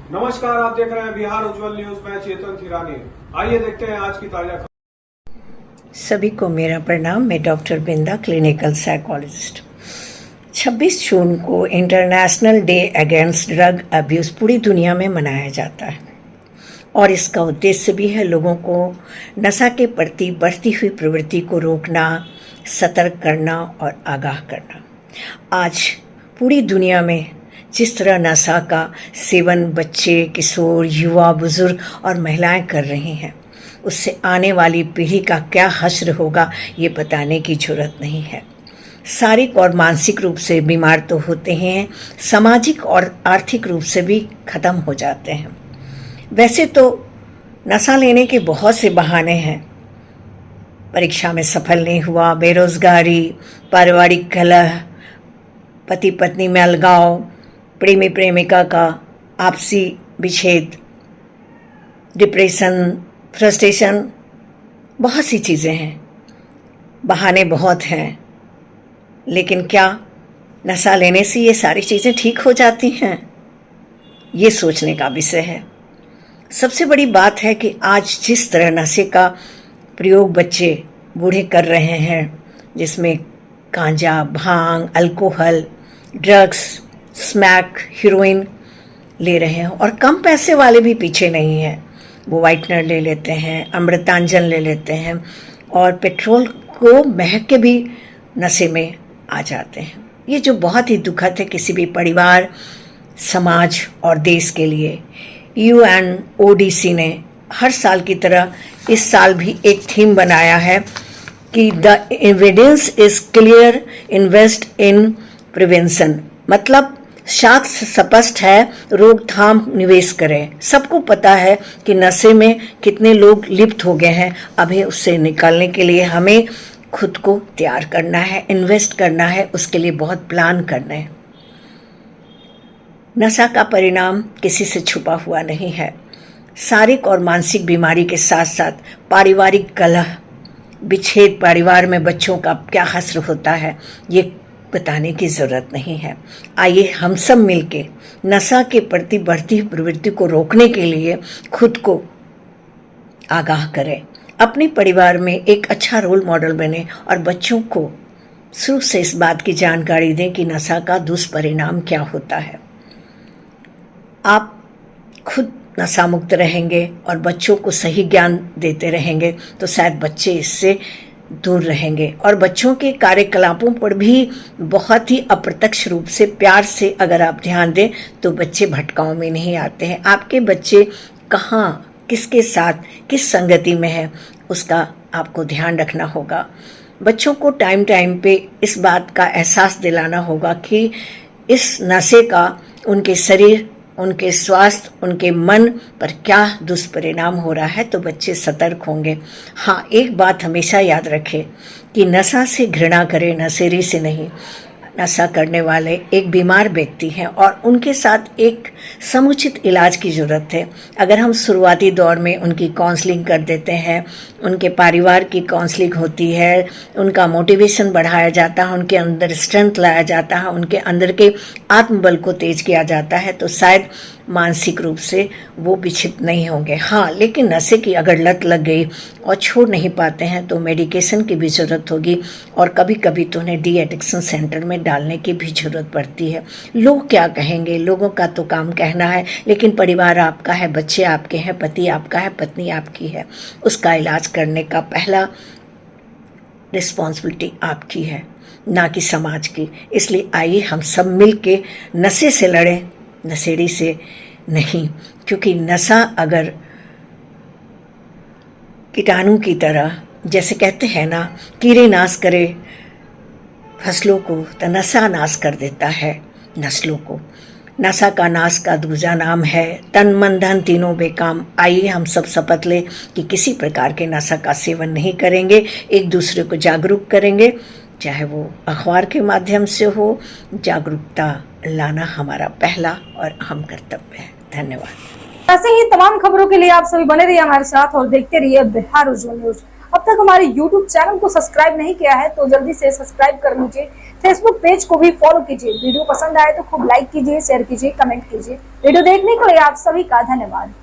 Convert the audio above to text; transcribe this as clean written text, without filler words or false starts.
नमस्कार, आप देख रहे हैं बिहार उज्जवल न्यूज। मैं चेतन थिरानी। आइए देखते हैं आज की ताजा खबर। सभी को मेरा प्रणाम। मैं डॉक्टर बिंदा, क्लिनिकल साइकोलॉजिस्ट। 26 जून को international day against drug abuse पूरी दुनिया में मनाया जाता है और इसका उद्देश्य भी है लोगों को नशा के प्रति बढ़ती हुई प्रवृत्ति को रोकना, सतर्क करना और आगाह करना। आज पूरी दुनिया में जिस तरह नशा का सेवन बच्चे, किशोर, युवा, बुजुर्ग और महिलाएं कर रही हैं, उससे आने वाली पीढ़ी का क्या हश्र होगा ये बताने की जरूरत नहीं है। शारीरिक और मानसिक रूप से बीमार तो होते हैं, सामाजिक और आर्थिक रूप से भी खत्म हो जाते हैं। वैसे तो नशा लेने के बहुत से बहाने हैं। परीक्षा में सफल नहीं हुआ, बेरोजगारी, पारिवारिक कलह, पति पत्नी में अलगाव, प्रेमी प्रेमिका का आपसी विच्छेद, डिप्रेशन, फ्रस्ट्रेशन, बहुत सी चीज़ें हैं। बहाने बहुत हैं, लेकिन क्या नशा लेने से ये सारी चीज़ें ठीक हो जाती हैं? ये सोचने का विषय है। सबसे बड़ी बात है कि आज जिस तरह नशे का प्रयोग बच्चे बूढ़े कर रहे हैं, जिसमें गांजा, भांग, अल्कोहल, ड्रग्स, स्मैक, हीरोइन ले रहे हैं और कम पैसे वाले भी पीछे नहीं हैं। वो वाइटनर ले लेते हैं, अमृतांजन ले लेते हैं और पेट्रोल को महक के भी नशे में आ जाते हैं। ये जो बहुत ही दुखद है किसी भी परिवार, समाज और देश के लिए। UNODC ने हर साल की तरह इस साल भी एक थीम बनाया है कि the evidence is clear, invest in prevention. मतलब साक्ष्य स्पष्ट है, रोकथाम निवेश करें। सबको पता है कि नशे में कितने लोग लिप्त हो गए हैं। अभी उससे निकलने के लिए हमें खुद को तैयार करना है, इन्वेस्ट करना है, उसके लिए बहुत प्लान करना है। नशा का परिणाम किसी से छुपा हुआ नहीं है। शारीरिक और मानसिक बीमारी के साथ साथ पारिवारिक कलह, विच्छेद, परिवार में बच्चों का क्या हश्र होता है, ये बताने की ज़रूरत नहीं है। आइए हम सब मिलके नशा के प्रति बढ़ती प्रवृत्ति को रोकने के लिए खुद को आगाह करें, अपने परिवार में एक अच्छा रोल मॉडल बने और बच्चों को शुरू से इस बात की जानकारी दें कि नशा का दुष्परिणाम क्या होता है। आप खुद नशा मुक्त रहेंगे और बच्चों को सही ज्ञान देते रहेंगे तो शायद बच्चे इससे दूर रहेंगे। और बच्चों के कार्यकलापों पर भी बहुत ही अप्रत्यक्ष रूप से प्यार से अगर आप ध्यान दें तो बच्चे भटकाव में नहीं आते हैं। आपके बच्चे कहाँ, किसके साथ, किस संगति में है, उसका आपको ध्यान रखना होगा। बच्चों को टाइम टाइम पे इस बात का एहसास दिलाना होगा कि इस नशे का उनके शरीर, उनके स्वास्थ्य, उनके मन पर क्या दुष्परिणाम हो रहा है, तो बच्चे सतर्क होंगे। हाँ, एक बात हमेशा याद रखें कि नशा से घृणा करें, नशेड़ी से नहीं। नशा करने वाले एक बीमार व्यक्ति हैं और उनके साथ एक समुचित इलाज की ज़रूरत है। अगर हम शुरुआती दौर में उनकी काउंसलिंग कर देते हैं, उनके परिवार की काउंसलिंग होती है, उनका मोटिवेशन बढ़ाया जाता है, उनके अंदर स्ट्रेंथ लाया जाता है, उनके अंदर के आत्मबल को तेज किया जाता है, तो शायद मानसिक रूप से वो विक्षिप्त नहीं होंगे। हाँ, लेकिन नशे की अगर लत लग गई और छोड़ नहीं पाते हैं तो मेडिकेशन की भी ज़रूरत होगी और कभी कभी तो उन्हें डी एडिक्शन सेंटर में डालने की भी ज़रूरत पड़ती है। लोग क्या कहेंगे, लोगों का तो काम कहना है, लेकिन परिवार आपका है, बच्चे आपके हैं, पति आपका है, पत्नी आपकी है। उसका इलाज करने का पहला रिस्पॉन्सिबिलिटी आपकी है, ना कि समाज की। इसलिए आइए हम सब मिल के नशे से लड़ें, नशेड़ी से नहीं। क्योंकि नशा अगर कीटाणु की तरह, जैसे कहते हैं ना, कीड़े नाश करे फसलों को, तो नशा नाश कर देता है नस्लों को। नशा का नाश का दूजा नाम है तन मन धन तीनों बेकाम। आइए हम सब शपथ लें कि किसी प्रकार के नशा का सेवन नहीं करेंगे, एक दूसरे को जागरूक करेंगे, चाहे वो अखबार के माध्यम से हो। जागरूकता लाना हमारा पहला और अहम कर्तव्य है। धन्यवाद। ऐसे ही तमाम खबरों के लिए आप सभी बने रहिए हमारे साथ और देखते रहिए बिहार उज्जवल न्यूज। अब तक हमारे YouTube चैनल को सब्सक्राइब नहीं किया है तो जल्दी से सब्सक्राइब कर लीजिए। फेसबुक पेज को भी फॉलो कीजिए। वीडियो पसंद आए तो खूब लाइक कीजिए, शेयर कीजिए, कमेंट कीजिए। वीडियो देखने के लिए आप सभी का धन्यवाद।